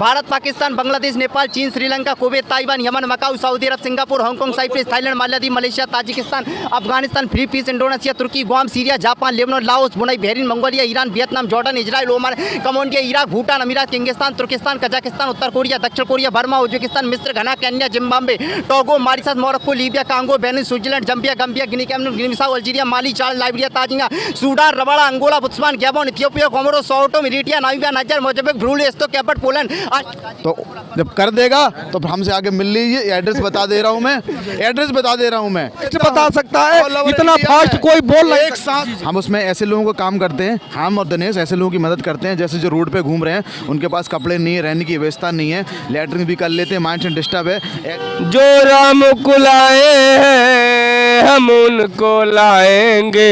भारत, पाकिस्तान, बांग्लादेश, नेपाल, चीन, Sri Lanka, Kuwait, Taiwan, Yemen, Macau, Saudi Arab, Singapore, Hong Kong, Cyprus, Thailand, Maldives, Malaysia, Tajikistan, Afghanistan, Philippines, Indonesia, तुर्की, Guam, Syria, Japan, Lebanon, Laos, Brunei, Bahrain, Mongolia, Iran, Vietnam, Jordan, Israel, Oman, Cambodia, Iraq, Bhutan, अमीरात, Kyrgyzstan, Turkestan, Kazakhstan, उत्तर Korea, दक्षिण Korea, Burma, Uzbekistan, मिस्र, Ghana, Kenya, Zimbabwe, Togo, Mauritius, Morocco, Libya, Congo, Benin, Switzerland, Zambia, Gambia, Guinea, Cameroon, Guinea Bissau, Algeria, Mali, Chad, Liberia, Tanzania, Sudan, Rwanda, Angola, Botswana, Gabon, Ethiopia, Comoro, Sao Tome, Eritrea, Namibia, Niger, Mozambique, Brunei, एस्तो, Cape Verde, Poland. तो जब कर देगा तो हमसे आगे मिल लीजिए। Address बता दे रहा हूँ मैं, एड्रेस बता दे रहा हूँ मैं। बता सकता है इतना फास्ट कोई बोल नहीं। एक साथ हम उसमें ऐसे लोगों को काम करते हैं, हम और दिनेश ऐसे लोगों की मदद करते हैं जैसे जो रोड पे घूम रहे हैं, उनके पास कपड़े नहीं है, रहने की व्यवस्था नहीं है, लैटरिन भी कर लेते हैं, माइंड डिस्टर्ब है। जो राम को लाए हम उनको लाएंगे,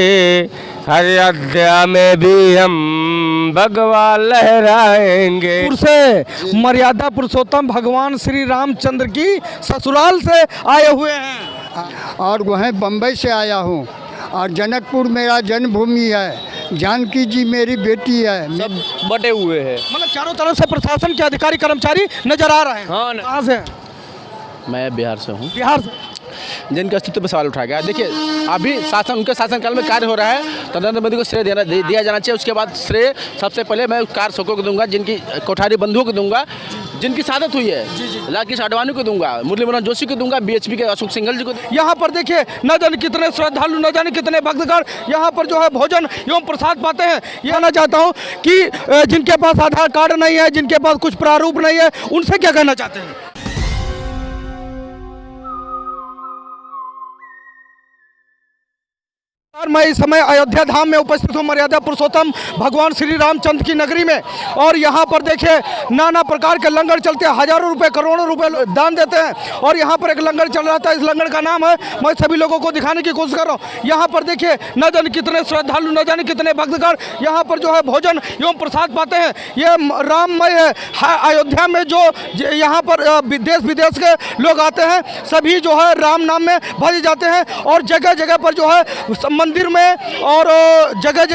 अयोध्या में भी हम भगवा लहराएंगे। से मर्यादा पुरुषोत्तम भगवान श्री रामचंद्र की ससुराल से आए हुए हैं और वह बम्बई से आया हूँ और जनकपुर मेरा जन्मभूमि है, जानकी जी मेरी बेटी है। सब बटे हुए हैं, मतलब चारों तरफ से प्रशासन के अधिकारी कर्मचारी नजर आ रहे हैं। हाँ, कहाँ से? मैं बिहार से हूँ। बिहार से जिनके अस्तित्व पर सवाल उठाया गया। देखिए अभी शासन, उनके शासनकाल में कार्य हो रहा है तो नरेंद्र मोदी को श्रेय दिया जाना चाहिए। उसके बाद श्रेय सबसे पहले मैं कार शोकों को दूंगा, जिनकी कोठारी बंधुओं को दूंगा, जिनकी शहादत हुई है, राकेश आडवाणी को दूंगा, मुरली मनोहर जोशी को दूंगा, बीएचपी के अशोक सिंघल जी को। यहाँ पर देखिए न जाने कितने श्रद्धालु, न जाने कितने भक्तगण यहाँ पर जो है भोजन एवं प्रसाद पाते हैं। ये कहना चाहता हूँ कि जिनके पास आधार कार्ड नहीं है, जिनके पास कुछ प्रारूप नहीं है, उनसे क्या कहना चाहते हैं? मैं इस समय अयोध्या धाम में उपस्थित हूँ, मर्यादा पुरुषोत्तम भगवान श्री रामचंद्र की नगरी में। और यहाँ पर देखिए नाना प्रकार के लंगर चलते हैं, हजारों रुपए करोड़ों रुपए दान देते हैं। और यहाँ पर एक लंगर चल रहा था, इस लंगर का नाम है, मैं सभी लोगों को दिखाने की कोशिश कर रहा हूँ। यहाँ पर देखिए न जाने कितने श्रद्धालु, न जाने कितने भक्तगण यहाँ पर जो है भोजन एवं प्रसाद पाते हैं। ये राममय है। अयोध्या में जो यहाँ पर देश विदेश के लोग आते हैं, सभी जो है राम नाम में भज जाते हैं। और जगह जगह पर जो है मंदिर में और जगह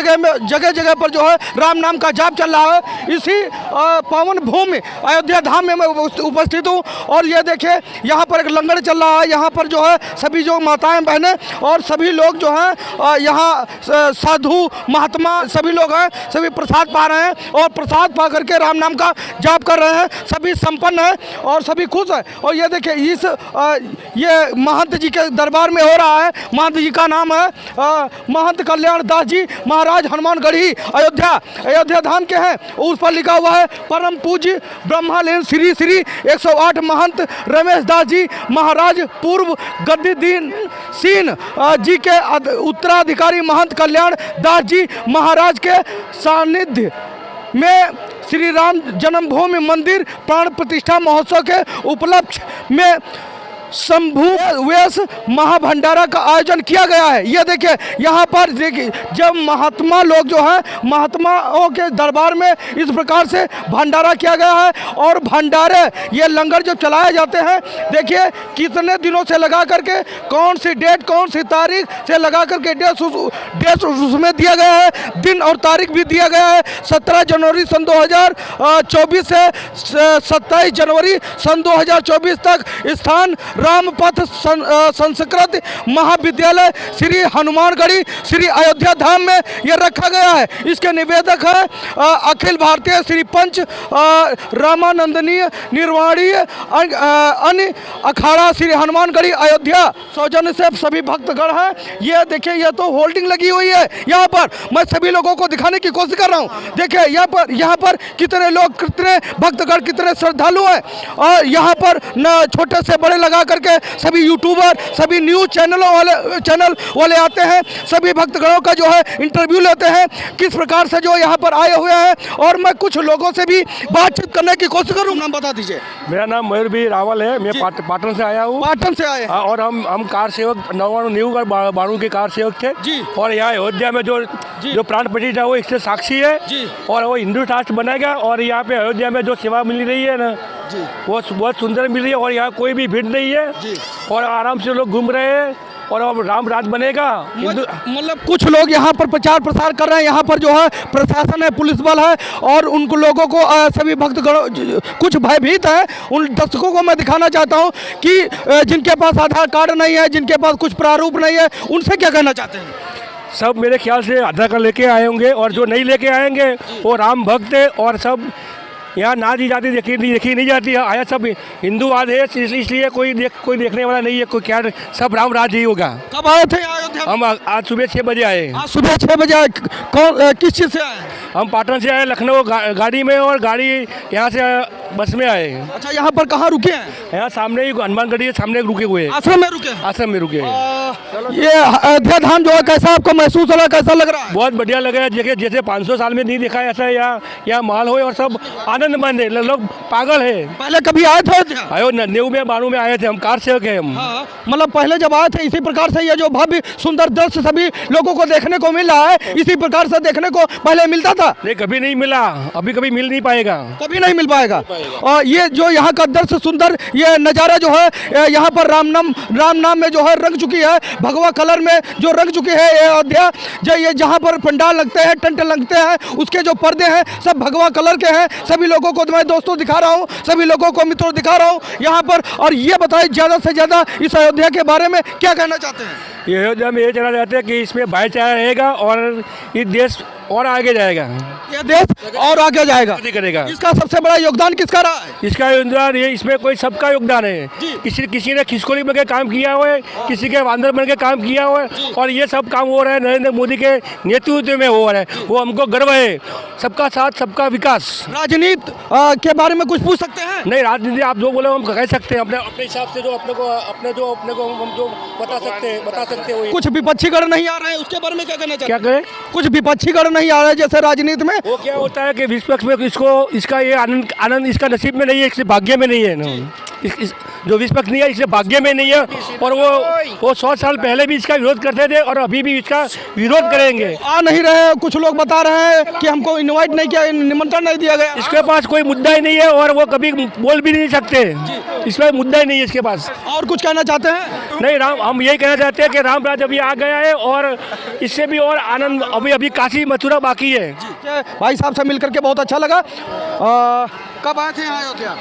जगह पर जो है राम नाम का जाप चल रहा है। इसी पावन भूमि अयोध्या धाम में मैं उपस्थित हूँ। और ये देखिए यहाँ पर एक लंगर चल रहा है। यहाँ पर जो है सभी जो माताएं बहनें और सभी लोग जो हैं यहाँ साधु महात्मा सभी लोग हैं, सभी प्रसाद पा रहे हैं और प्रसाद पा करके राम नाम का जाप कर रहे हैं। सभी संपन्न हैं और सभी खुश हैं। और ये देखिए ये महंत जी के दरबार में हो रहा है। महंत जी का नाम है महंत कल्याण दास जी महाराज हनुमानगढ़ी अयोध्या धाम के हैं। उस पर लिखा हुआ है परम पूज्य ब्रह्मालीन श्री श्री 108 महंत रमेश दास जी महाराज पूर्व गद्दीदीन सीन जी के उत्तराधिकारी महंत कल्याण दास जी महाराज के सानिध्य में श्री राम जन्मभूमि मंदिर प्राण प्रतिष्ठा महोत्सव के उपलक्ष्य में शंभु वेश महाभंडारा का आयोजन किया गया है। ये देखिए यहाँ पर देखिए जब महात्मा लोग जो हैं महात्माओं के दरबार में इस प्रकार से भंडारा किया गया है। और भंडारे ये लंगर जो चलाए जाते हैं, देखिए कितने दिनों से लगा करके, कौन सी डेट कौन सी तारीख से लगा करके डेट उसमें दिया गया है, दिन और तारीख भी दिया गया है। 17 जनवरी सन 2024 से 27 जनवरी सन 2024 तक स्थान रामपथ संस्कृत महाविद्यालय श्री हनुमानगढ़ी श्री अयोध्या धाम में यह रखा गया है। इसके निवेदक है अखिल भारतीय श्री पंच रामानंदनीय निर्वाणीय अन्य अखाड़ा श्री हनुमानगढ़ी अयोध्या सौजन्य से सभी भक्तगण हैं। ये देखिए यह तो होल्डिंग लगी हुई है। यहाँ पर मैं सभी लोगों को दिखाने की कोशिश कर रहा हूँ। देखिए यहाँ पर कितने लोग, कितने भक्तगण, कितने श्रद्धालु हैं। और यहाँ पर न छोटे से बड़े लगा करके सभी यूट्यूबर, सभी न्यूज़ चैनल वाले आते हैं, सभी भक्तगणों का जो है इंटरव्यू लेते हैं किस प्रकार से जो यहाँ पर आए हुए हैं। और मैं कुछ लोगों से भी बातचीत करने की कोशिश करूँ। नाम बता दीजिए। मेरा नाम मयूर भी रावल है, मैं पाटन से आया हूँ। पाटन से आए और हम कार सेवक न्यू बाणू के कार सेवक थे जी। और यहाँ अयोध्या में जो प्राण प्रतिष्ठा है वो इससे साक्षी है जी। और वो हिंदू राष्ट्र बनेगा। और यहाँ पे अयोध्या में जो सेवा मिल रही है ना वो बहुत सुंदर मिल रही है। और यहाँ कोई भी भीड़ नहीं है जी। और आराम से लोग घूम रहे हैं और अब राम राज बनेगा। मतलब कुछ लोग यहाँ पर प्रचार प्रसार कर रहे हैं, यहाँ पर जो है प्रशासन है, पुलिस बल है और उन लोगों को सभी भक्तगण कुछ भयभीत है। उन दर्शकों को मैं दिखाना चाहता हूँ कि जिनके पास आधार कार्ड नहीं है, जिनके पास कुछ प्रारूप नहीं है, उनसे क्या कहना चाहते हैं? सब मेरे ख्याल से आधार कार्ड लेके आए होंगे और जो नहीं लेके आएंगे वो राम भक्त है और सब यहाँ नाजी जाति देखी नहीं जाती है। आया सब हिंदूवाद है, इसलिए कोई देखने वाला नहीं है, कोई क्या सब राम राज ही होगा। कब आए थे अयोध्या? हम आज सुबह 6 बजे आए। आज सुबह 6 बजे आए। कौन किस चीज़ से आए? हम पाटन से आए, लखनऊ गाड़ी में और गाड़ी यहाँ से बस में आए। अच्छा, यहाँ पर कहाँ रुके हैं? यहाँ सामने ही हनुमानगढ़ी है, सामने रुके हुए हैं। आश्रम में रुके हैं? आश्रम में रुके हैं। ये अयोध्या धाम जो है कैसा आपको महसूस हो रहा है, कैसा लग रहा है? बहुत बढ़िया लग रहा है, जैसे 500 साल में नहीं देखा है ऐसा यहाँ माहौल हो और सब आनंद मंद है, लोग पागल है। पहले कभी आए थे अयोध्या? आयो 90 में 92 में आए थे, हम कार सेवक है हम। हाँ, मतलब पहले जब आए थे इसी प्रकार से ये जो भव्य सुंदर दृश्य सभी लोगों को देखने को मिल रहा है, इसी प्रकार से देखने को पहले मिलता था? नहीं, कभी नहीं मिला, अभी कभी मिल नहीं पाएगा, कभी नहीं मिल पाएगा। और ये जो यहाँ का दृश्य सुंदर ये नज़ारा जो है, यहाँ पर राम नाम में जो है रंग चुकी है, भगवा कलर में जो रंग चुकी है ये अयोध्या। जो ये जहाँ पर पंडाल लगते हैं, टेंट लगते हैं, उसके जो पर्दे हैं सब भगवा कलर के हैं। सभी लोगों को मैं दोस्तों दिखा रहा हूँ, सभी लोगों को मित्रों दिखा रहा हूँ यहाँ पर। और ये बताइए ज़्यादा से ज़्यादा इस अयोध्या के बारे में क्या कहना चाहते हैं? ये अयोध्या में ये कहना चाहते हैं कि इसमें भाईचारा रहेगा और ये देश और आगे जाएगा, ये देश और आगे जाएगा, करेगा। इसका सबसे बड़ा योगदान किसका रहा है? इसका योगदान ये, इसमें कोई सबका योगदान है। किसी ने खिसकोली बन के काम किया हुआ है, किसी के वांदर बन के काम किया हुआ है और ये सब काम हो रहा है नरेंद्र मोदी के नेतृत्व में हो रहा है। वो हमको गर्व है, सबका साथ सबका विकास। राजनीति के बारे में कुछ पूछ सकते हैं? नहीं, राजनीति आप जो बोले हम कह सकते हैं अपने हिसाब से, जो अपने को हम जो बता सकते हैं। कुछ विपक्षी गण नहीं आ रहे हैं, उसके बारे में क्या कहना चाहते हैं? क्या कहें? कुछ विपक्षी गण नहीं आ रहे हैं जैसे राजनीति में। वो क्या होता है कि विपक्ष में इसका ये आनंद इसका नसीब में नहीं है, इसके भाग्य में नहीं है ना। जो विपक्ष नहीं है इसके भाग्य में नहीं है और वो 100 साल पहले भी इसका विरोध करते थे और अभी भी इसका विरोध करेंगे। आ नहीं रहे, कुछ लोग बता रहे हैं कि हमको इनवाइट नहीं किया, निमंत्रण नहीं दिया गया। इसके पास कोई मुद्दा ही नहीं है और वो कभी बोल भी नहीं सकते, इसमें मुद्दा ही नहीं है इसके पास। और कुछ कहना चाहते हैं? नहीं, हम यही कहना चाहते हैं कि राम राज अभी आ गया है और इससे भी और आनंद अभी काशी मथुरा बाकी है। भाई साहब से मिलकर के बहुत अच्छा लगा। कब आए थे यहाँ अयोध्या?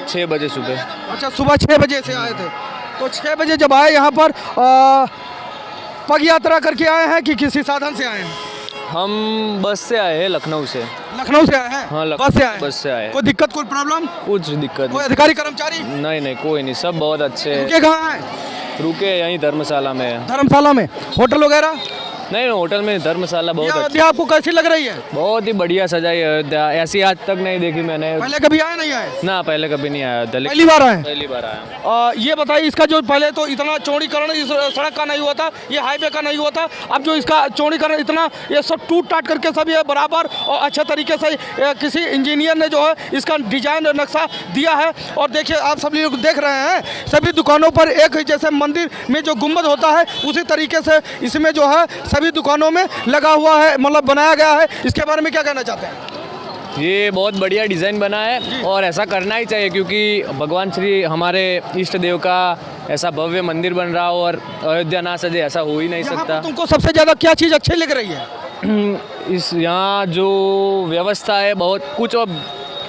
6 बजे सुबह। अच्छा, सुबह 6 बजे से आए थे। तो 6 बजे जब आए यहाँ पर पग यात्रा करके आए हैं कि किसी साधन से आए हैं? हम बस से आए हैं, लखनऊ से। लखनऊ से आए हैं? हाँ, बस से आए। कोई दिक्कत, कोई प्रॉब्लम? कुछ दिक्कत कोई अधिकारी कर्मचारी? नहीं, कोई नहीं, सब बहुत अच्छे हैं। रुके कहाँ हैं? रुके यहीं धर्मशाला में। धर्मशाला में? होटल वगैरह? नहीं, होटल में, धर्मशाला बहुत अच्छी। अयोध्या आपको कैसी लग रही है? बहुत ही बढ़िया सजाई है अयोध्या, ऐसी आज तक नहीं देखी मैंने। पहले कभी आए नहीं आए? ना, पहले कभी नहीं आया अयोध्या, पहली बार आए? पहली बार आया। ये बताइए, इसका जो पहले तो इतना चौड़ीकरण इस सड़क का नहीं हुआ था, ये हाईवे का नहीं हुआ था, अब जो इसका चौड़ीकरण इतना ये सब टूट टाट करके सब ये बराबर और अच्छे तरीके से किसी इंजीनियर ने जो है इसका डिजाइन नक्शा दिया है। और देखिए, आप सभी लोग देख रहे हैं, सभी दुकानों पर एक जैसे मंदिर में जो गुम्बद होता है उसी तरीके से इसमें जो है सभी दुकानों में लगा हुआ है, मतलब बनाया गया है। इसके बारे में क्या कहना चाहते हैं? ये बहुत बढ़िया डिज़ाइन बना है और ऐसा करना ही चाहिए क्योंकि भगवान श्री हमारे इष्ट देव का ऐसा भव्य मंदिर बन रहा हो और अयोध्या ना सजे, ऐसा हो ही नहीं सकता। तुमको सबसे ज़्यादा क्या चीज़ अच्छी लग रही है? इस यहाँ जो व्यवस्था है, बहुत कुछ अब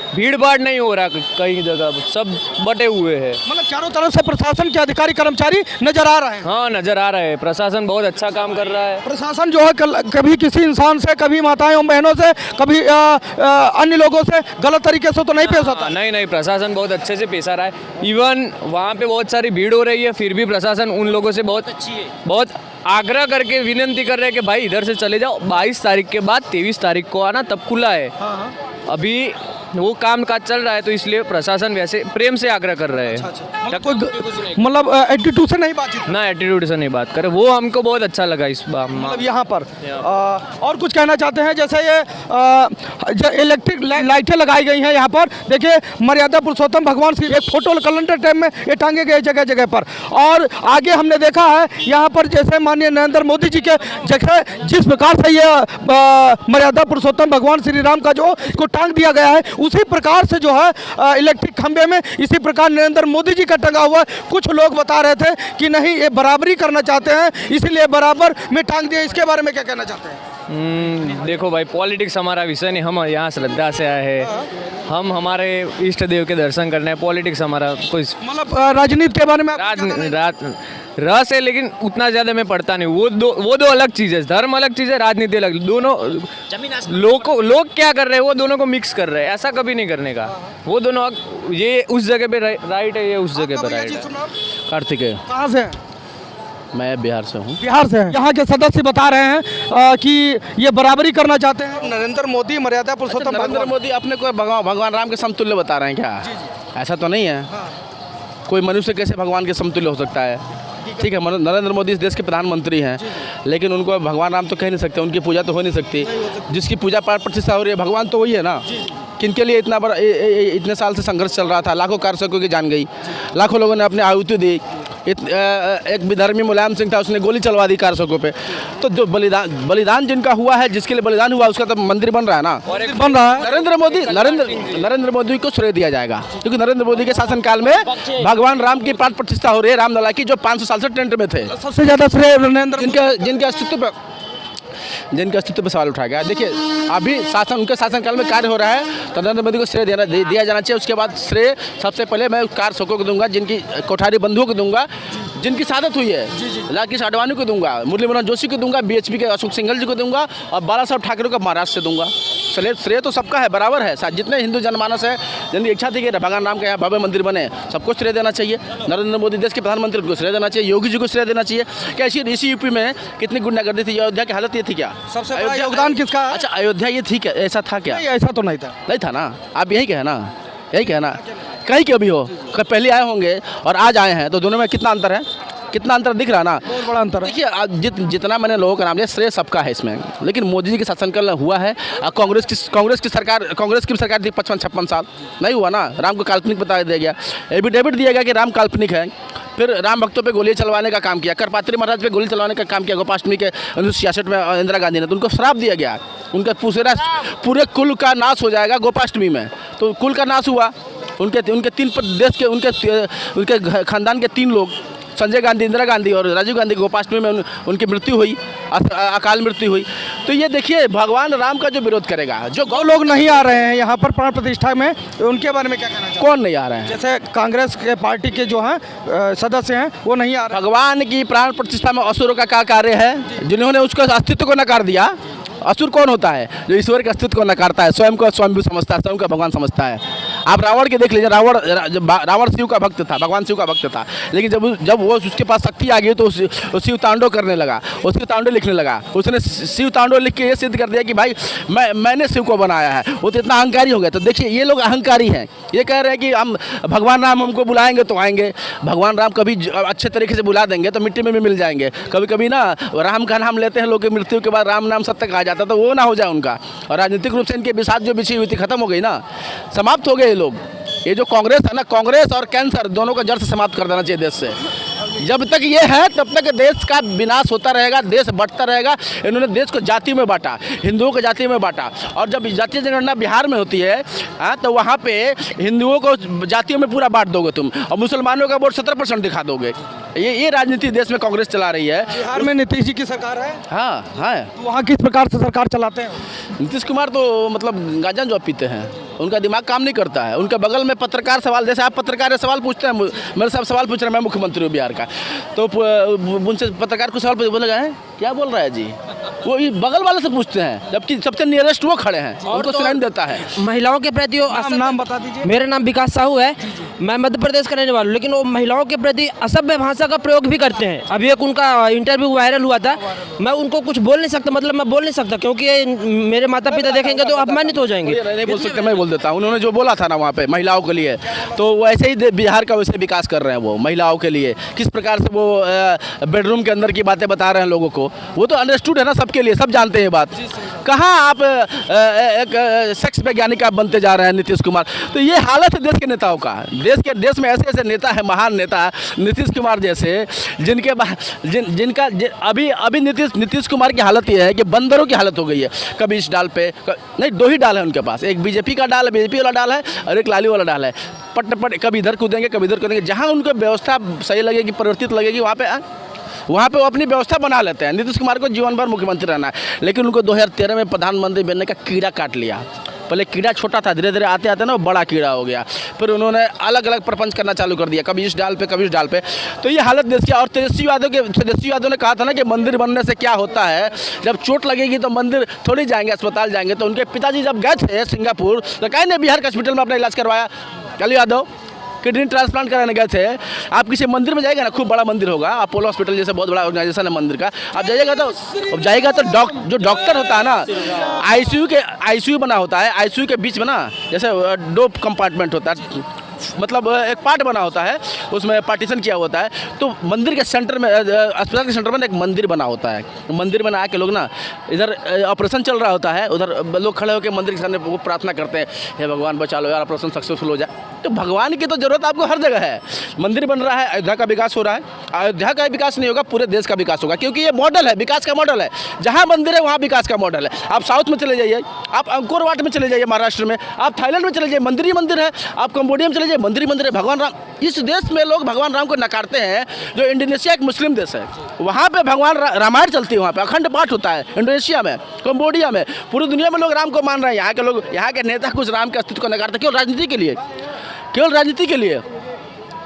भीड़ भाड़ नहीं हो रहा, कई जगह सब बटे हुए हैं। मतलब चारों तरफ से प्रशासन के अधिकारी कर्मचारी नजर आ रहे हैं? हाँ, नजर आ रहे हैं। प्रशासन बहुत अच्छा काम कर रहा है। प्रशासन जो है कभी किसी इंसान से, कभी माताएं और बहनों से, कभी अन्य लोगों से गलत तरीके से तो नहीं पेश होता? नहीं, प्रशासन बहुत अच्छे से पेश आ रहा है। इवन वहाँ पे बहुत सारी भीड़ हो रही है, फिर भी प्रशासन उन लोगों से बहुत आग्रह करके विनती कर रहे हैं कि भाई इधर से चले जाओ, 22 तारीख के बाद 23 तारीख को आना, तब खुला है। अभी वो काम काज चल रहा है तो इसलिए प्रशासन वैसे प्रेम से आग्रह कर रहे हैं। मतलब एटीट्यूड से नहीं बातचीत? ना, एटीट्यूड से नहीं बात करे, वो हमको बहुत अच्छा लगा इस बार। मतलब यहाँ पर और कुछ कहना चाहते हैं? जैसे ये इलेक्ट्रिक लाइटें लगाई गई हैं यहाँ पर, देखिए मर्यादा पुरुषोत्तम भगवान श्री, एक फोटो कैलेंडर टाइप में ये टांगे गए जगह जगह पर। और आगे हमने देखा है यहाँ पर जैसे माननीय नरेंद्र मोदी जी के जगह जिस प्रकार से ये मर्यादा पुरुषोत्तम भगवान श्री राम का जो इसको टांग दिया गया है, उसी प्रकार से जो है इलेक्ट्रिक खंभे में इसी प्रकार नरेंद्र मोदी जी का टंगा हुआ है। कुछ लोग बता रहे थे कि नहीं, ये बराबरी करना चाहते हैं, इसीलिए बराबर में टांग दिया। इसके बारे में क्या कहना चाहते हैं? देखो भाई, पॉलिटिक्स हमारा विषय नहीं, हम यहाँ श्रद्धा से आए हैं, हम हमारे इष्ट देव के दर्शन करने हैं। पॉलिटिक्स हमारा कोई मतलब राजनीति के बारे में आप क्या कहना रस है, लेकिन उतना ज़्यादा मैं पढ़ता नहीं। वो दो अलग चीज़ है, धर्म अलग चीज़ है, राजनीति अलग। दोनों लोग क्या कर रहे हैं, वो दोनों को मिक्स कर रहे हैं। ऐसा कभी नहीं करने का। वो दोनों, ये उस जगह पे राइट है, ये उस जगह पे राइट है। कार्तिकेय, कहाँ से? मैं बिहार से हूँ। बिहार से हैं। यहाँ के सदस्य बता रहे हैं कि ये बराबरी करना चाहते हैं। नरेंद्र मोदी मर्यादा पुरुषोत्तम नरेंद्र मोदी अपने को भगवान राम के समतुल्य बता रहे हैं क्या? ऐसा तो नहीं है। कोई मनुष्य कैसे भगवान के समतुल्य हो सकता है? ठीक है, नरेंद्र मोदी इस देश के प्रधानमंत्री हैं, लेकिन उनको भगवान राम तो कह नहीं सकते, उनकी पूजा तो हो नहीं सकती। जिसकी पूजा पाठ प्रतिष्ठा हो रही है, भगवान तो वही है ना। किनके लिए इतना बड़ा इतने साल से संघर्ष चल रहा था? लाखों कारसेवकों की जान गई, लाखों लोगों ने अपनी आहुति दी। एक विधर्मी मुलायम सिंह था, उसने गोली चलवा दी कारसेवकों पे। तो जो बलिदान जिनका हुआ है, जिसके लिए बलिदान हुआ, उसका तो मंदिर बन रहा है ना, बन रहा है। नरेंद्र मोदी को श्रेय दिया जाएगा, क्योंकि नरेंद्र मोदी के शासनकाल में भगवान राम की प्राण प्रतिष्ठा हो रही है, रामलला की, जो 500 साल से टेंट में थे। सबसे ज्यादा श्रेय नरेंद्र, जिनके अस्तित्व पर सवाल उठाया गया। देखिए, अभी उनके शासनकाल में कार्य हो रहा है, तो नरेंद्र मोदी को श्रेय दिया जाना चाहिए। उसके बाद श्रेय सबसे पहले मैं कारसेवकों को दूंगा, जिनकी कोठारी बंधुओं को दूंगा, जिनकी शहादत हुई है, राकेश आडवाणी को दूंगा, मुरली मनोहर जोशी को दूंगा, BHP के अशोक सिंघल जी को दूंगा, और बाला साहब ठाकरे को महाराष्ट्र से दूंगा। श्रेय तो सबका है, बराबर है। जितने हिंदू जनमानस है, जिनकी इच्छा थी कि भगवान राम के यहाँ भव्य मंदिर बने, सबको श्रेय देना चाहिए। नरेंद्र मोदी देश के प्रधानमंत्री को श्रेय देना चाहिए, योगी जी को श्रेय देना चाहिए। क्या इसी यूपी में कितनी गुंडागर्दी थी? अयोध्या की हालत ये थी क्या? सबसे बड़ा योगदान किसका? अच्छा, अयोध्या ये थी क्या? ऐसा था क्या? ऐसा तो नहीं था। नहीं था ना। आप यही कहना, कहीं के भी हो, पहले आए होंगे और आज आए हैं, तो दोनों में कितना अंतर है? कितना अंतर दिख रहा ना? बहुत बड़ा अंतर है। देखिए, जितना मैंने लोगों का नाम लिया, श्रेय सबका है इसमें, लेकिन मोदी जी के शासनकाल हुआ है। कांग्रेस की सरकार थी 55-56 साल, नहीं हुआ ना। राम को काल्पनिक बता दिया गया, एफिडेविट दिया गया कि राम काल्पनिक है। फिर राम भक्तों पे गोली चलवाने का काम किया, करपात्री महाराज पे गोली चलवाने का काम किया गोपाष्टमी के 1966 में इंदिरा गांधी ने। तो उनको श्राप दिया गया, उनका पूरे कुल का नाश हो जाएगा गोपाष्टमी में। तो कुल का नाश हुआ। उनके तीन देश के उनके खानदान के 3 लोग, संजय गांधी, इंदिरा गांधी और राजीव गांधी, गोपाष्टमी में उनकी मृत्यु हुई, अकाल मृत्यु हुई। तो ये देखिए, भगवान राम का जो विरोध करेगा, जो लोग नहीं आ रहे हैं यहाँ पर प्राण प्रतिष्ठा में, उनके बारे में क्या कहना चाहिए? कौन नहीं आ रहे हैं? जैसे कांग्रेस के पार्टी के जो हैं सदस्य हैं, वो नहीं आ रहे। भगवान की प्राण प्रतिष्ठा में असुरों का क्या कार्य है? जिन्होंने उसके अस्तित्व को नकार दिया। असुर कौन होता है? जो ईश्वर के अस्तित्व को नकारता है, स्वयं को स्वयं भी समझता है, स्वयं का भगवान समझता है। आप रावण के देख लीजिए, रावण शिव का भक्त था, भगवान शिव का भक्त था, लेकिन जब वो उसके पास शक्ति आ गई तो शिव तांडव करने लगा, उसके तांडव लिखने लगा। उसने शिव तांडव लिख के ये सिद्ध कर दिया कि भाई मैंने शिव को बनाया है। वो तो इतना अहंकारी हो गया। तो देखिए, ये लोग अहंकारी हैं। ये कह रहे हैं कि हम भगवान राम हमको बुलाएंगे तो आएंगे। भगवान राम कभी अच्छे तरीके से बुला देंगे तो मिट्टी में भी मिल जाएंगे। कभी कभी ना राम का नाम लेते हैं लोग की मृत्यु के बाद, राम नाम सत्य कहा जाता, तो वो ना हो जाए उनका। और राजनीतिक रूप से इनके विषाद जो बिछी हुई थी, खत्म हो गई ना, समाप्त हो गए ये लोग। ये जो कांग्रेस है ना, कांग्रेस और कैंसर दोनों को जड़ से समाप्त कर देना चाहिए देश से। जब तक ये है तब तक देश का विनाश होता रहेगा, देश बढ़ता रहेगा। इन्होंने देश को जातियों में बांटा, हिंदुओं को जातियों में बांटा। और जब जातीय जनगणना बिहार में होती है तो वहाँ पे हिंदुओं को जातियों में पूरा बांट दोगे तुम, और मुसलमानों का वोट 17% दिखा दोगे। ये राजनीति देश में कांग्रेस चला रही है। बिहार में नीतीश जी की सरकार है। हाँ है। वहाँ किस प्रकार से सरकार चलाते हैं? नीतीश कुमार तो मतलब गांजा जो पीते हैं, उनका दिमाग काम नहीं करता है। उनके बगल में पत्रकार सवाल, जैसे आप पत्रकार सवाल पूछते हैं, मेरे साहब सवाल पूछ रहे हैं, मैं मुख्यमंत्री हूँ बिहार का, तो उनसे पत्रकार को सवाल बोलेगा है क्या बोल रहा है जी, वो बगल वाले से पूछते हैं, जबकि सबसे नियरेस्ट वो खड़े हैं, उनको सुनाई देता है। महिलाओं के प्रति नाम बता दीजिए। मेरा नाम विकास साहू है, मैं मध्य प्रदेश का रहने वाला हूँ, लेकिन वो महिलाओं के प्रति असभ्य भाषा का प्रयोग भी करते हैं। अभी एक उनका इंटरव्यू वायरल हुआ था, मैं उनको कुछ बोल नहीं सकता, मतलब मैं बोल नहीं सकता, क्योंकि मेरे माता पिता देखेंगे तो अपमानित हो जाएंगे। नहीं बोल सकते, मैं बोल देता हूँ। उन्होंने जो बोला था ना वहाँ पे महिलाओं के लिए, तो वैसे ही बिहार का वैसे विकास कर रहे हैं वो महिलाओं के लिए। किस प्रकार से वो बेडरूम के अंदर की बातें बता रहे हैं लोगों को, वो तो अंडरस्टूड है ना सबके लिए, सब जानते हैं ये बात। कहाँ आप एक सेक्स वैज्ञानिक आप बनते जा रहे हैं नीतीश कुमार। तो ये हालत है देश के नेताओं का। देश में ऐसे ऐसे नेता है, महान नेता नीतीश कुमार जैसे, जिनका अभी नीतीश कुमार की हालत ये है कि बंदरों की हालत हो गई है। कभी इस डाल पे नहीं, 2 ही डाल है उनके पास, एक बीजेपी का डाल है, बीजेपी वाला डाल है और एक लाली वाला डाल है। पट कभी इधर कूदेंगे, कभी इधर कूदेंगे, जहाँ उनको व्यवस्था सही लगेगी, परिवर्तित लगेगी, वहाँ पे वो अपनी व्यवस्था बना लेते हैं। नीतीश कुमार को जीवन भर मुख्यमंत्री रहना है, लेकिन उनको 2013 में प्रधानमंत्री बनने का कीड़ा काट लिया। पहले कीड़ा छोटा था, धीरे धीरे आते आते ना वो बड़ा कीड़ा हो गया। फिर उन्होंने अलग अलग प्रपंच करना चालू कर दिया, कभी इस डाल पे, कभी इस डाल पे। तो ये हालत देश की। और तेजस्वी यादव ने कहा था ना कि मंदिर बनने से क्या होता है, जब चोट लगेगी तो मंदिर थोड़ी जाएंगे, अस्पताल जाएंगे। तो उनके पिताजी जब गए थे सिंगापुर तो कहीं ने बिहार के हॉस्पिटल में अपना इलाज करवाया। कल यादव किडनी ट्रांसप्लांट कराने गए थे। आप किसी मंदिर में जाएगा ना, खूब बड़ा मंदिर होगा, अपोलो हॉस्पिटल जैसे बहुत बड़ा ऑर्गेनाइजेशन है मंदिर का, आप जाइएगा तो जो डॉक्टर होता है ना, आईसीयू बना होता है, आईसीयू के बीच में ना जैसे 2 कंपार्टमेंट होता है, मतलब एक पार्ट बना होता है, उसमें पार्टीशन किया होता है। तो मंदिर के सेंटर में, अस्पताल के सेंटर में एक मंदिर बना होता है। मंदिर में आके लोग ना, इधर ऑपरेशन चल रहा होता है, उधर लोग खड़े होकर मंदिर के सामने वो प्रार्थना करते हैं, हे भगवान बचा लो यार, ऑपरेशन सक्सेसफुल हो जाए। तो भगवान की तो जरूरत आपको हर जगह है। मंदिर बन रहा है, अयोध्या का विकास हो रहा है। अयोध्या का विकास नहीं होगा, पूरे देश का विकास होगा, क्योंकि ये मॉडल है, विकास का मॉडल है। जहाँ मंदिर है वहाँ विकास का मॉडल है। आप साउथ में चले जाइए, आप अंकोर वाट में चले जाइए महाराष्ट्र में, आप थाईलैंड में चले जाइए, मंदिर ही मंदिर है। आप कंबोडिया में चले जाइए, मंदिर ही मंदिर है। भगवान राम, इस देश में लोग भगवान राम को नकारते हैं, जो इंडोनेशिया एक मुस्लिम देश है, वहाँ पे भगवान रामायण चलती है, वहाँ पे अखंड पाठ होता है। इंडोनेशिया में, कंबोडिया में, पूरी दुनिया में लोग राम को मान रहे हैं। यहाँ के लोग, यहाँ के नेता कुछ राम के अस्तित्व को नकारते, केवल राजनीति के लिए, केवल राजनीति के लिए।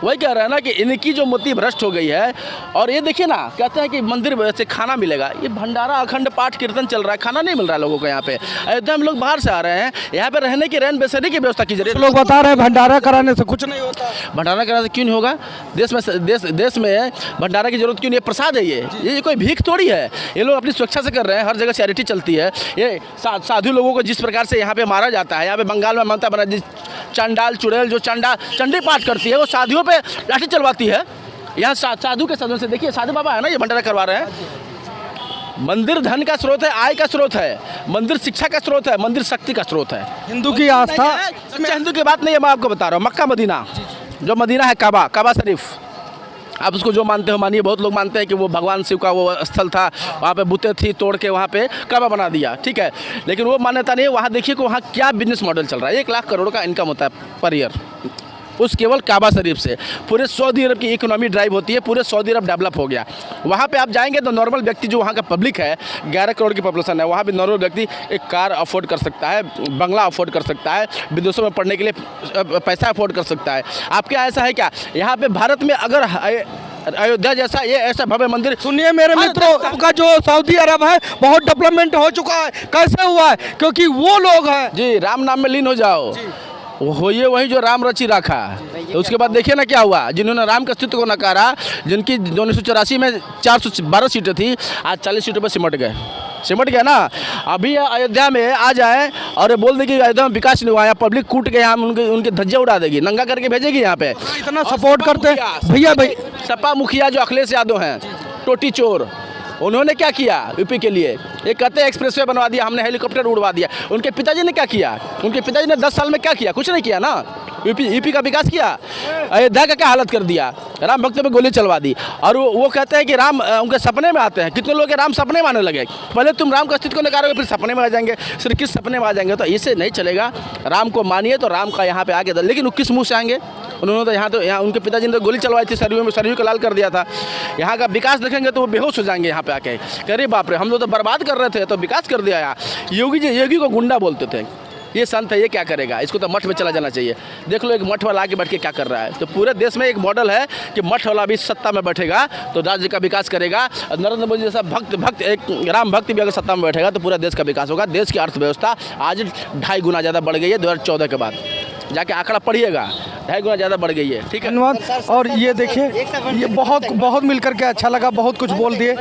वही कह रहा है ना कि इनकी जो मोती भ्रष्ट हो गई है। और ये देखिए ना, कहते हैं कि मंदिर से खाना मिलेगा, ये भंडारा अखंड पाठ कीर्तन चल रहा है, खाना नहीं मिल रहा है लोगों को। यहाँ पे अयोध्या में लोग बाहर से आ रहे हैं, यहाँ पे रहने की, रहन बसेरे की व्यवस्था की जा रही है। लोग बता रहे हैं भंडारा कराने से कुछ नहीं होता। भंडारा कराने से क्यों नहीं होगा? देश में भंडारा की जरूरत क्यों नहीं है? प्रसाद है ये कोई भीख थोड़ी है। ये लोग अपनी स्वेच्छा से कर रहे हैं, हर जगह चैरिटी चलती है। ये साधु लोगों को जिस प्रकार से यहाँ पे मारा जाता है, यहाँ पे बंगाल में ममता बनर्जी चंडाल चुड़ैल जो चंडी पाठ करती है, वो साधुओं पे लाठी चलवाती है। यहाँ साधु के सदन से देखिए, साधु बाबा है ना, ये भंडारा करवा रहे हैं। मंदिर धन का स्रोत है, आय का स्रोत है, मंदिर शिक्षा का स्रोत है, मंदिर शक्ति का स्रोत है। हिंदू की आस्था, हिंदू की बात नहीं है, मैं आपको बता रहा हूँ। मक्का मदीना, जो मदीना है, काबा शरीफ, आप उसको जो मानते हो मानिए। बहुत लोग मानते हैं कि वो भगवान शिव का वो स्थल था, वहाँ पे बुतें थी, तोड़ के वहाँ पे काबा बना दिया, ठीक है, लेकिन वो मान्यता नहीं है। वहाँ देखिए कि वहाँ क्या बिजनेस मॉडल चल रहा है। 1 लाख करोड़ का इनकम होता है पर ईयर, उस केवल काबा शरीफ से। पूरे सऊदी अरब की इकोनॉमी ड्राइव होती है, पूरे सऊदी अरब डेवलप हो गया। वहाँ पे आप जाएंगे तो नॉर्मल व्यक्ति, जो वहाँ का पब्लिक है, 11 करोड़ की पॉपुलेशन है, वहाँ पे नॉर्मल व्यक्ति एक कार अफोर्ड कर सकता है, बंगला अफोर्ड कर सकता है, विदेशों में पढ़ने के लिए पैसा अफोर्ड कर सकता है। आपके यहाँ ऐसा है क्या? यहाँ पे भारत में अगर अयोध्या जैसा ये ऐसा भव्य मंदिर, सुनिए मेरे मित्रों, आपका जो सऊदी अरब है बहुत डेवलपमेंट हो चुका है। कैसे हुआ है? क्योंकि वो लोग हैं जी, राम नाम में लीन हो जाओ, होइए वही जो राम रची रखा। तो उसके बाद देखिए ना क्या हुआ, जिन्होंने राम के अस्तित्व को नकारा, जिनकी 1984 में 412 सीटें थी, आज 40 सीटों पर सिमट गए ना। अभी अयोध्या में आ जाए और बोल देगी अयोध्या में विकास नहीं हुआ, यहाँ पब्लिक कूट के यहाँ उनके धज्जे उड़ा देगी, नंगा करके भेजेगी। यहाँ पे इतना सपोर्ट करते हैं भैया। सपा मुखिया जो अखिलेश यादव हैं, टोटी चोर, उन्होंने क्या किया यूपी के लिए? ये कहते हैं एक्सप्रेसवे बनवा दिया हमने, हेलीकॉप्टर उड़वा दिया। उनके पिताजी ने क्या किया? उनके पिताजी ने 10 साल में क्या किया? कुछ नहीं किया ना। यूपी का विकास किया? अयोध्या का क्या हालत कर दिया? राम भक्तों पे गोली चलवा दी। और वो कहते हैं कि राम उनके सपने में आते हैं। कितने लोग राम सपने में आने लगे। पहले तुम राम का अस्तित्व को नकारोगे, फिर सपने में आ जाएंगे। सिर्फ किस सपने में आ जाएंगे? तो इससे नहीं चलेगा। राम को मानिए तो राम का यहाँ पे आगे, लेकिन वो किस मुँह से आएंगे? उन्होंने तो यहाँ उनके पिताजी ने तो गोली चलवाई थी, सरयू को लाल कर दिया था। यहाँ का विकास देखेंगे तो वो बेहोश हो जाएंगे यहाँ पे आके, अरे बाप रे, हम लोग तो बर्बाद कर रहे थे तो विकास कर दिया। यहाँ योगी को गुंडा बोलते थे, ये संत है, ये क्या करेगा? इसको तो मठ में चला जाना चाहिए। देख लो एक मठ वाला आके बैठ के क्या कर रहा है। तो पूरे देश में एक मॉडल है कि मठ वाला भी सत्ता में बैठेगा तो राज्य का विकास करेगा। नरेंद्र मोदी जैसा भक्त एक राम भक्त भी अगर सत्ता में बैठेगा तो पूरा देश का विकास होगा। देश की अर्थव्यवस्था आज 2.5 गुना ज़्यादा बढ़ गई है 2014 के बाद, जाके आंकड़ा पढ़िएगा, 2.5 गुना ज़्यादा बढ़ गई है। ठीक है, धन्यवाद। और ये देखिए, ये बहुत मिल करके अच्छा लगा, बहुत कुछ बोल दिए।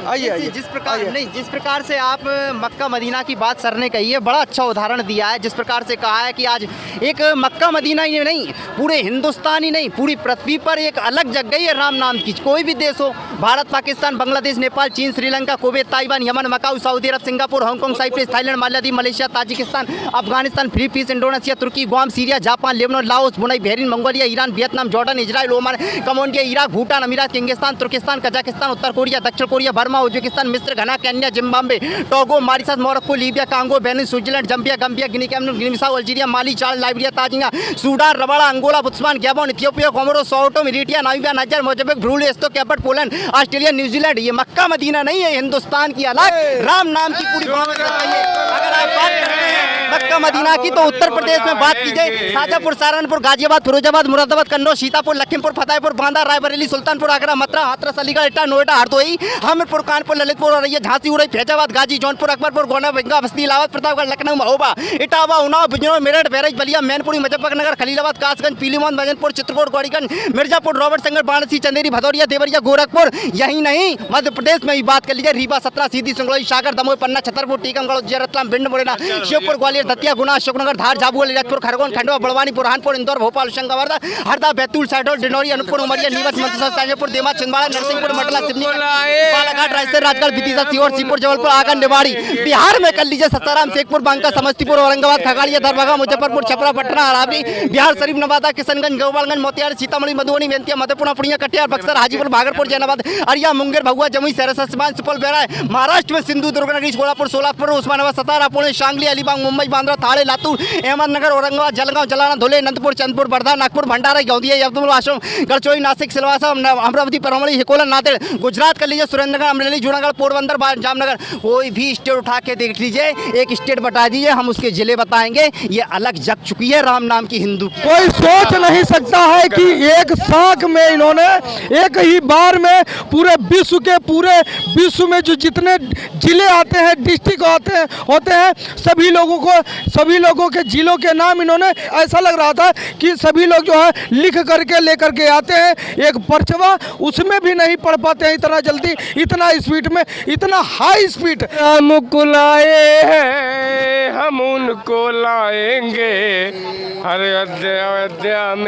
आइए। जिस प्रकार से आप मक्का मदीना की बात सर ने कही है, बड़ा अच्छा उदाहरण दिया है। जिस प्रकार से कहा है कि आज एक मक्का मदीना ही नहीं, पूरे हिंदुस्तान ही नहीं, पूरी पृथ्वी पर एक अलग जग गई है राम नाम की। कोई भी देश हो, भारत, पाकिस्तान, बांग्लादेश, नेपाल, चीन, Sri Lanka, Kuwait, Taiwan, Yemen, Macau, Saudi Arab, Singapore, Hong Kong, Cyprus, Thailand, Maldives, Malaysia, Tajikistan, Afghanistan, Philippines, Indonesia, तुर्की, Guam, Syria, Japan, Lebanon, Laos, Brunei, Bahrain, Mongolia, Iran, Vietnam, Jordan, Israel, Oman, Cambodia, Iraq, Bhutan, अमीरात, किर्गिस्तान, तुर्किस्तान, कजाकिस्तान, उत्तर Korea, दक्षिण Korea, Burma, Uzbekistan, मिस्र, Ghana, Kenya, Zimbabwe, Togo, Mauritius, Morocco, Libya, Congo, Benin, Switzerland, Zambia, Gambia, Guinea Cameroon, Guinea Bissau, Algeria, Mali, Chad, Liberia, Tanzania, Sudan, Rwanda, Angola, Botswana, Gabon, Ethiopia, Comoro, सोटो, Eritrea, Namibia, Niger, Mozambique, Brunei, एस्तो, कैपर, Poland, Australia, New Zealand. ये Mecca Medina नहीं है, हिंदुस्तान की अलग राम नाम की पूरी अगर आप बात करते हैं मक्का मदीना की तो उत्तर प्रदेश में बात की जाए, शाजापुर, सहारनपुर, गाजियाबाद, फिरोजाबाद, मुरादाबाद, कन्नौज, सीतापुर, लखीमपुर, फतेहपुर, बांदा, रायबरेली, सुल्तानपुर, आगरा, मथुरा, हाथरस, अलीगढ़, इटाह, नोएडा, हरदोई, हमीरपुर, कानपुर, ललितपुर, औरैया, झांसी, उरई, फैजाबाद, गाजी, जौनपुर, अकबरपुर, गोंडा, बंगा, बस्ती, इलाहाबाद, प्रतापगढ़, लखनऊ, महोबा, इटावा, उन्नाव, बिजनौर, मेरठ, बहराइच, बलिया, मैनपुरी, मुजफ्फरनगर, खलीलाबाद, कासगंज, पीलीभीत, भजनपुर, चित्रकूट, गौरीगंज, मिर्जापुर, रॉबर्टसनगर, वाराणसी, चंदेरी, भदौरिया, देवरिया, गोरखपुर। यही नहीं, मध्य प्रदेश में भी बात कर लीजिए, रीवा, सतना, सीधी, सिंगरौली, सागर, दमोह, पन्ना, छतरपुर, टीकमगढ़, उज्जैन, रतलाम, भिंड, मुरैना, श्योपुर, ग्वालियर, दतिया, गुना, अशोकनगर, धार, झाबुआ, लीलाजपुर, खरगोन, खंडवा, बड़वानी, बुरहानपुर, इंदौर, भोपाल, होशंगाबाद, हरदा, बैतूल, शहडोल, डिंडौरी, अनूपपुर, उमरिया, नीमच, मंदसौर, शाजापुर, देवा, छिंदवाड़ा, नरसिंहपुर, मंडला, सिवनी, बालाघाट, रायसेन, राजगढ़, विदिशा, सीहोर, सीपुर, जबलपुर, आगरा, निवाड़ी। बिहार में कर लीजिए सासाराम, शेखपुर, बांका, समस्तीपुर, औरंगाबाद, खगड़िया, दरभंगा, मुजफ्फरपुर, छपरा, पटना, अरावली, बिहार शरीफ, नवादा, किशनगंज, गोपालगंज, मोतिहारी, सीतामढ़ी, मधुबनी, बेंतिया, मधेपुरा, पूर्णिया, कटिहार, बक्सर, हाजीपुर, भागलपुर, जैनाबाद, अरिया, मुंगेर, भभुआ, जमुई, सहरसा, सिवान, सुपौल, बेराय। महाराष्ट्र में सिंधु, दुर्ग, नगरी, कोल्हापुर, सोलापुर, उस्मानाबाद, सतारा, पुणे, सांगली, अलीबाग, मुंबई, बांद्रा, थाने, लातूर, अहमदनगर, औरंगाबाद, जलगांव, जलाना, धुले, नंदपुर, चंदपुर, वर्धा, नागपुर, भंडारा, गोंदिया, यवतमाल, आश्रम, गढ़चिरौली, नासिक, सिलवासा, अमरावती, परमड़ी, हिकोला, नांदेड़। गुजरात कर लीजिए, सुरेंद्रनगर, अमरेली, जूनागढ़, पोरबंदर, जामनगर। कोई भी स्टेट उठा के देख लीजिए, एक स्टेट बता दीजिए, हम उसके जिले बताएंगे। ये अलग जग चुकी है राम नाम की हिंदू। कोई सोच नहीं सकता है कि एक साख में इन्होंने एक ही बार में पूरे विश्व में जो जितने जिले आते हैं, डिस्ट्रिक्ट होते हैं, सभी लोगों के जिलों के नाम इन्होंने, ऐसा लग रहा था कि सभी लोग जो है लिख करके लेकर के आते हैं एक पर्चवा, उसमें भी नहीं पढ़ पाते हैं इतना जल्दी, इतना स्पीड में, इतना हाई स्पीड। हमको लाए हैं हम उनको लाएंगे, हर अयोध्या में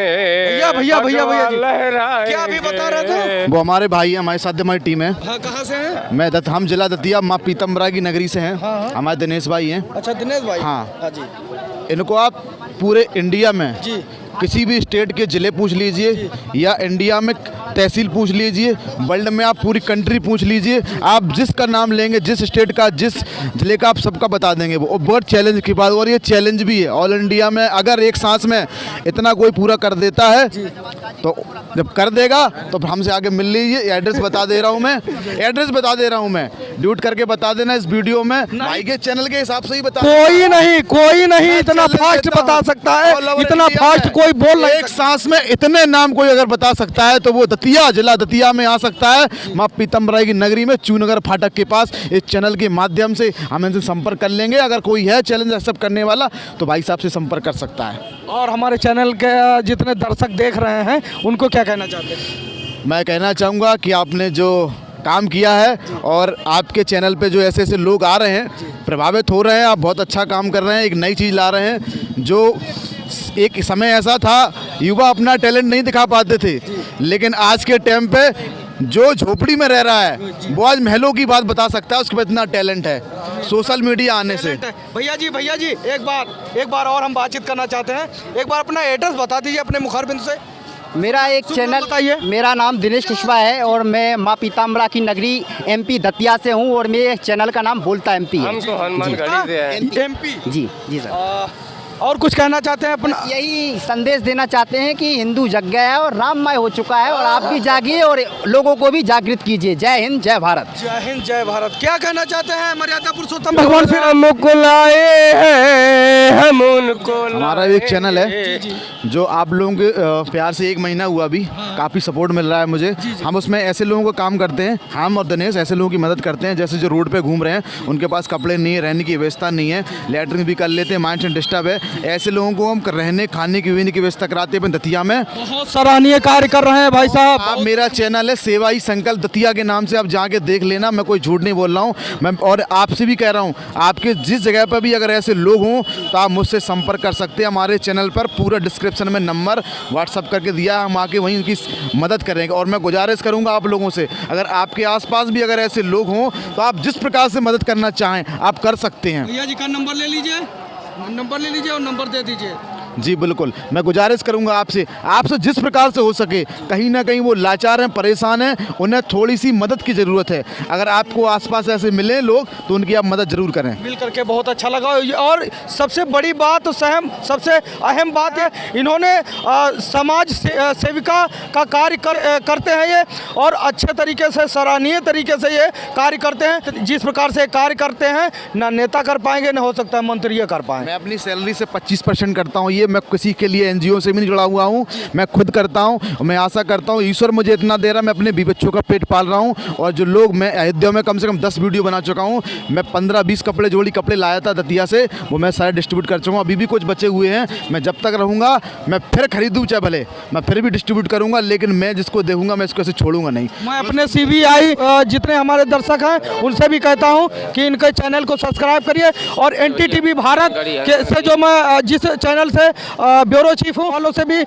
भैया जी, लहराएंगे। क्या अभी बता रहे थे? वो हमारे भाई हैं, हमारे साथ हमारी टीम है। हाँ, कहाँ से हैं? हम जिला दतिया माँ पीतम्बरा की नगरी से हैं। हमारे दिनेश भाई हैं। अच्छा, दिनेश भाई। हाँ जी। इनको आप पूरे इंडिया में जी किसी भी स्टेट के ज़िले पूछ लीजिए या इंडिया में तहसील पूछ लीजिए, वर्ल्ड में आप पूरी कंट्री पूछ लीजिए, आप जिसका नाम लेंगे, जिस स्टेट का, जिस ज़िले का, आप सबका बता देंगे। वो बहुत चैलेंज की बात, और ये चैलेंज भी है ऑल इंडिया में। अगर एक सांस में इतना कोई पूरा कर देता है तो जब कर देगा तो हमसे आगे मिल लीजिए। एड्रेस बता दे रहा हूँ मैं, ड्यूट करके बता देना इस वीडियो में, भाई के चैनल के हिसाब से ही बता। कोई नहीं इतना फास्ट बता सकता है, इतना फास्ट कोई बोल नहीं। एक सांस में इतने नाम कोई अगर बता सकता है तो वो दतिया, जिला दतिया में आ सकता है, माँ पीतम्बरा की नगरी में, चूनगर फाटक के पास। इस चैनल के माध्यम से हम इनसे संपर्क कर लेंगे। अगर कोई है चैलेंज एक्सेप्ट करने वाला तो भाई साहब से संपर्क कर सकता है। और हमारे चैनल के जितने दर्शक देख रहे हैं उनको क्या कहना चाहते हैं? मैं कहना चाहूँगा कि आपने जो काम किया है और आपके चैनल पे जो ऐसे लोग आ रहे हैं, प्रभावित हो रहे हैं, आप बहुत अच्छा काम कर रहे हैं, एक नई चीज़ ला रहे हैं। जो एक समय ऐसा था युवा अपना टैलेंट नहीं दिखा पाते थे, लेकिन आज के टाइम पे जो झोपड़ी में रह रहा है वो आज महलों की बात बता सकता है, उसके पास इतना टैलेंट है सोशल मीडिया आने से। भैया जी एक बार और हम बातचीत करना चाहते हैं। एक बार अपना एड्रेस बता दीजिए अपने मुखारबिंद से। मेरा एक चैनल बताइए। मेरा नाम दिनेश कुशवाहा है और मैं माँ पीताम्बरा की नगरी MP दतिया से हूँ और मेरे चैनल का नाम बोलता MP है। हम तो हनुमान गढ़ी से हैं। MP। जी सर। और कुछ कहना चाहते हैं अपना? यही संदेश देना चाहते हैं कि हिंदू जग गया है और राममय हो चुका है, और आप भी जागिए और लोगों को भी जागृत कीजिए। जय हिंद, जय भारत। जय हिंद, जय भारत। क्या कहना चाहते हैं मर्यादा पुरुषोत्तम भगवान श्री राम? हमको लाए हैं हम उनको। हमारा एक चैनल है जो आप लोगों के प्यार से 1 महीना हुआ अभी, काफ़ी सपोर्ट मिल रहा है मुझे। हम उसमें ऐसे लोगों को काम करते हैं, हम और दिनेश ऐसे लोगों की मदद करते हैं जैसे जो रोड पे घूम रहे हैं, उनके पास कपड़े नहीं है, रहने की व्यवस्था नहीं है, लैटरिन भी कर लेते हैं, माइंड डिस्टर्ब है, ऐसे लोगों को हम रहने खाने की पीने की व्यवस्था कराते हैं दतिया में। बहुत सराहनीय कार्य कर रहे हैं भाई साहब। आप मेरा चैनल है सेवा ही संकल्प दतिया के नाम से, आप जाके देख लेना, मैं कोई झूठ नहीं बोल रहा हूँ। मैं और आपसे भी कह रहा हूँ, आपके जिस जगह पर भी अगर ऐसे लोग हों तो आप मुझसे संपर्क कर सकते हैं। हमारे चैनल पर पूरा डिस्क्रिप्शन में नंबर व्हाट्सअप करके दिया है, हम आके वहीं उनकी मदद करेंगे। और मैं गुजारिश करूँगा आप लोगों से, अगर आपके आसपास भी अगर ऐसे लोग हों तो आप जिस प्रकार से मदद करना चाहें आप कर सकते हैं। भैया जी का नंबर ले लीजिए और नंबर दे दीजिए। जी बिल्कुल, मैं गुजारिश करूंगा आपसे जिस प्रकार से हो सके, कहीं ना कहीं वो लाचार हैं, परेशान हैं, उन्हें थोड़ी सी मदद की ज़रूरत है। अगर आपको आसपास ऐसे मिले लोग तो उनकी आप मदद ज़रूर करें। मिल करके बहुत अच्छा लगा। और सबसे बड़ी बात सबसे अहम बात है, इन्होंने समाज सेविका का कार्य करते हैं ये, और अच्छे तरीके से, सराहनीय तरीके से ये कार्य करते हैं। जिस प्रकार से कार्य करते हैं, ना नेता कर पाएंगे, ना हो सकता है मंत्री कर पाएंगे। मैं अपनी सैलरी से 25% करता हूँ, ये मैं किसी के लिए एनजीओ से भी नहीं जुड़ा हुआ हूँ, मैं खुद करता हूँ। मैं आशा करता हूँ ईश्वर मुझे इतना दे रहा, मैं अपने बीवी बच्चों का पेट पाल रहा हूँ। और जो लोग, मैं अयोध्या में कम से कम 10 वीडियो बना चुका हूँ, मैं 15-20 जोड़ी कपड़े लाया था दतिया से, वो मैं सारे डिस्ट्रीब्यूट कर चुका हूँ। अभी भी कुछ बचे हुए हैं, मैं जब तक रहूँगा मैं फिर खरीदूँ, चाहे भले मैं फिर भी डिस्ट्रीब्यूट करूँगा, लेकिन मैं जिसको देखूँगा मैं इसको ऐसे छोड़ूंगा नहीं। मैं अपने CBI जितने हमारे दर्शक हैं उनसे भी कहता हूं कि इनके चैनल को सब्सक्राइब करिए, और NTTV भारत के से जो मैं जिस चैनल से ब्यूरो चीफ हूं, वालों से भी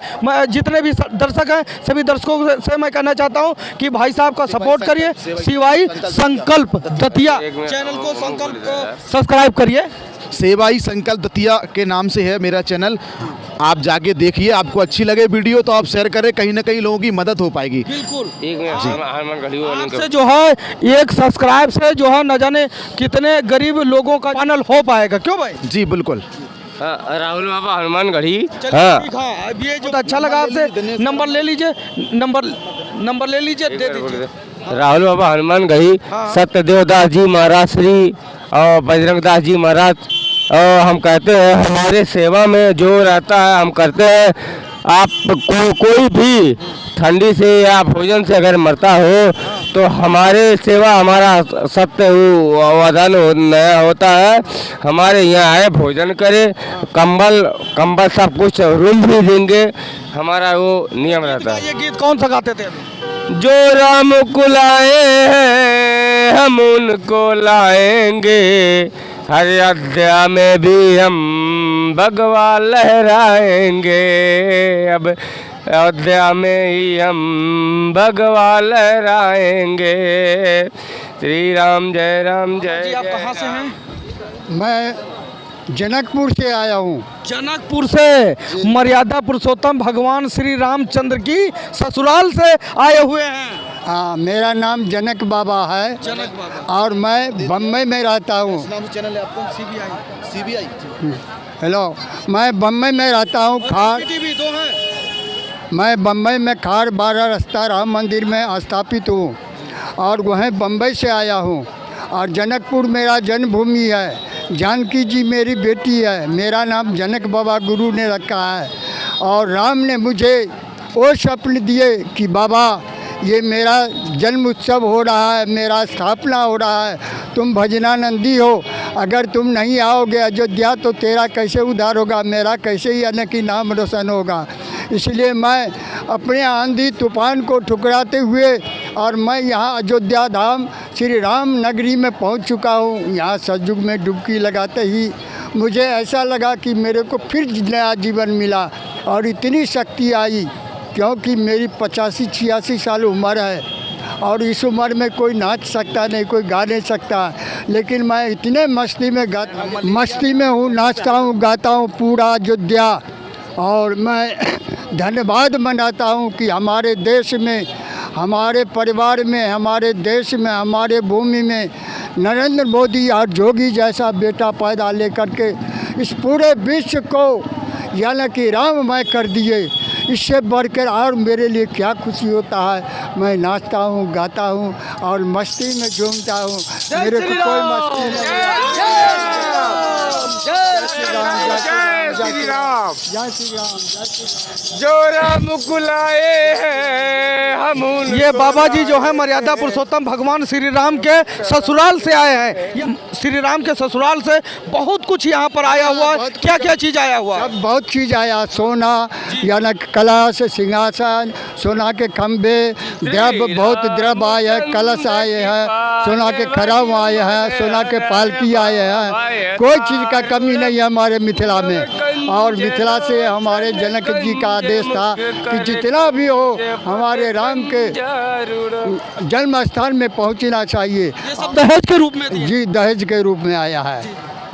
जितने भी दर्शक हैं, सभी दर्शकों से मैं कहना चाहता हूं कि भाई साहब का सपोर्ट करिए। CY संकल्प दतिया चैनल को सब्सक्राइब करिए। सेवाई संकल्प दतिया के नाम से है मेरा चैनल, आप जाके देखिए। आपको अच्छी लगे वीडियो तो आप शेयर करें, कहीं ना कहीं लोगों की मदद हो पाएगी। बिल्कुल। आपसे जो है एक सब्सक्राइब से जो है न जाने कितने गरीब लोगों का पैनल हो पाएगा, क्यों भाई? जी बिल्कुल। राहुल बाबा हनुमान गढ़ी। अब ये जो अच्छा लगा आपसे, नंबर ले लीजिए, नंबर ले लीजिए, दे दीजिए। राहुल बाबा हनुमान गढ़ी, सत्यदेव दास जी महाराज श्री और बजरंग दास जी महाराज, और हम कहते हैं हमारे सेवा में जो रहता है हम करते हैं। आप कोई भी ठंडी से या भोजन से अगर मरता हो तो हमारे सेवा, हमारा सत्य वदन नया होता है। हमारे यहाँ आए, भोजन करे, कंबल सब कुछ रूम भी देंगे, हमारा वो नियम रहता है। ये गीत कौन सा गाते थे? जो राम को लाए हैं हम उनको लाएंगे, अयोध्या में भी हम भगवा लहराएंगे, अब अयोध्या में ही हम भगवा लहराएंगे। श्री राम जय राम जय। जी आप कहाँ से हैं? मैं जनकपुर से आया हूँ। जनकपुर से मर्यादा पुरुषोत्तम भगवान श्री रामचंद्र की ससुराल से आए हुए हैं। हाँ, मेरा नाम जनक बाबा है। जनक बाबा। और मैं बम्बई में रहता हूँ। चैनल है आपका? CBI। हेलो, मैं बम्बई में रहता हूँ। मैं बम्बई में खार 12 रास्ता राम मंदिर में स्थापित हूँ, और वहीं बम्बई से आया हूँ। और जनकपुर मेरा जन्मभूमि है। जानकी जी मेरी बेटी है। मेरा नाम जनक बाबा गुरु ने रखा है। और राम ने मुझे वो स्वप्न दिए कि बाबा ये मेरा जन्म उत्सव हो रहा है, मेरा स्थापना हो रहा है, तुम भजनानंदी हो, अगर तुम नहीं आओगे अयोध्या तो तेरा कैसे उद्धार होगा, मेरा कैसे ही यानी कि नाम रोशन होगा। इसलिए मैं अपने आंधी तूफान को ठुकराते हुए और मैं यहाँ अयोध्या धाम श्री राम नगरी में पहुँच चुका हूँ। यहाँ सतयुग में डुबकी लगाते ही मुझे ऐसा लगा कि मेरे को फिर नया जीवन मिला, और इतनी शक्ति आई क्योंकि मेरी 85-86 साल उम्र है, और इस उम्र में कोई नाच सकता नहीं, कोई गा नहीं सकता, लेकिन मैं इतने मस्ती में हूँ, नाचता हूँ, गाता हूँ पूरा अयोध्या। और मैं धन्यवाद मनाता हूँ कि हमारे देश में, हमारे परिवार में, हमारे देश में, हमारे भूमि में नरेंद्र मोदी और जोगी जैसा बेटा पैदा लेकर के इस पूरे विश्व को यानी कि राममय कर दिए। इससे बढ़कर और मेरे लिए क्या खुशी होता है। मैं नाचता हूँ, गाता हूँ और मस्ती में झूमता हूँ। मेरे को कोई मस्ती नहीं। जो राम को लाए हैं हम उनको। ये बाबा जी जो है मर्यादा पुरुषोत्तम भगवान श्री राम के ससुराल से आए हैं। ये श्री राम के ससुराल से बहुत कुछ यहाँ पर आया हुआ है। क्या क्या चीज़ आया हुआ है? बहुत चीज़ आया। सोना यानी कलश, सिंहासन, सोना के खंभे, द्रव्य, बहुत द्रव्य आए हैं, कलश आए हैं, सोना के खराब आए हैं, सोना के पालकी आए हैं। कोई चीज़ का कमी नहीं है हमारे मिथिला में। और मिथिला से हमारे जनक जी का आदेश था कि जितना भी हो हमारे राम के जन्म स्थान में पहुंचना चाहिए। ये सब दहेज के रूप में दिए? जी, दहेज के रूप में आया है।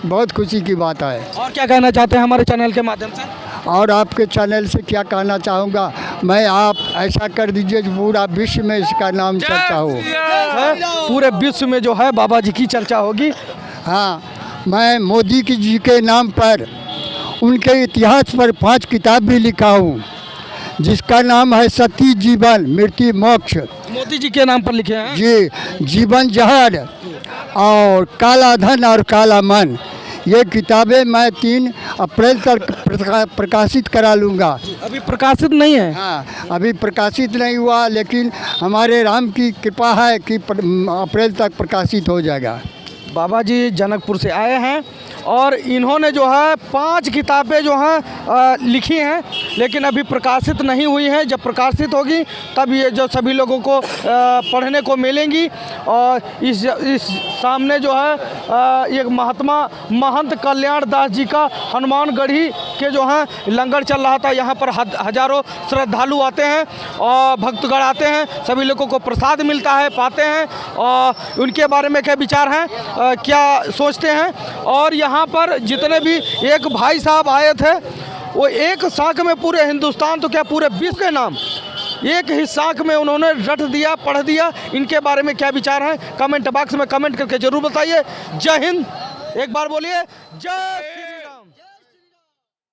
बहुत खुशी की बात है। और क्या कहना चाहते हैं हमारे चैनल के माध्यम से? और आपके चैनल से क्या कहना चाहूँगा, मैं आप ऐसा कर दीजिए जो पूरा विश्व में इसका नाम चर्चा हो। पूरे विश्व में जो है बाबा जी की चर्चा होगी। हाँ, मैं मोदी जी के नाम पर उनके इतिहास पर 5 किताब भी लिखा हूँ, जिसका नाम है सती जीवन मृत्यु मोक्ष। मोदी जी के नाम पर लिखे हैं जी, जीवन जहर और काला धन और काला मन, ये किताबें मैं 3 अप्रैल तक प्रकाशित करा लूँगा। अभी प्रकाशित नहीं है। हाँ, अभी प्रकाशित नहीं हुआ, लेकिन हमारे राम की कृपा है कि अप्रैल तक प्रकाशित हो जाएगा। बाबा जी जनकपुर से आए हैं और इन्होंने जो है 5 किताबें जो हैं लिखी हैं, लेकिन अभी प्रकाशित नहीं हुई हैं। जब प्रकाशित होगी तब ये जो सभी लोगों को पढ़ने को मिलेंगी। और इस सामने जो है एक महात्मा महंत कल्याण दास जी का हनुमानगढ़ी के जो हैं लंगर चल रहा था। यहाँ पर हजारों श्रद्धालु आते हैं और भक्तगण आते हैं, सभी लोगों को प्रसाद मिलता है, पाते हैं। और उनके बारे में क्या विचार हैं, क्या सोचते हैं। और यहाँ पर जितने भी एक भाई साहब आए थे, वो एक शाख में पूरे हिंदुस्तान तो क्या पूरे विश्व के नाम एक ही शाख में उन्होंने रट दिया, पढ़ दिया। इनके बारे में क्या विचार हैं, कमेंट बॉक्स में कमेंट करके जरूर बताइए। जय हिंद। एक बार बोलिए जय।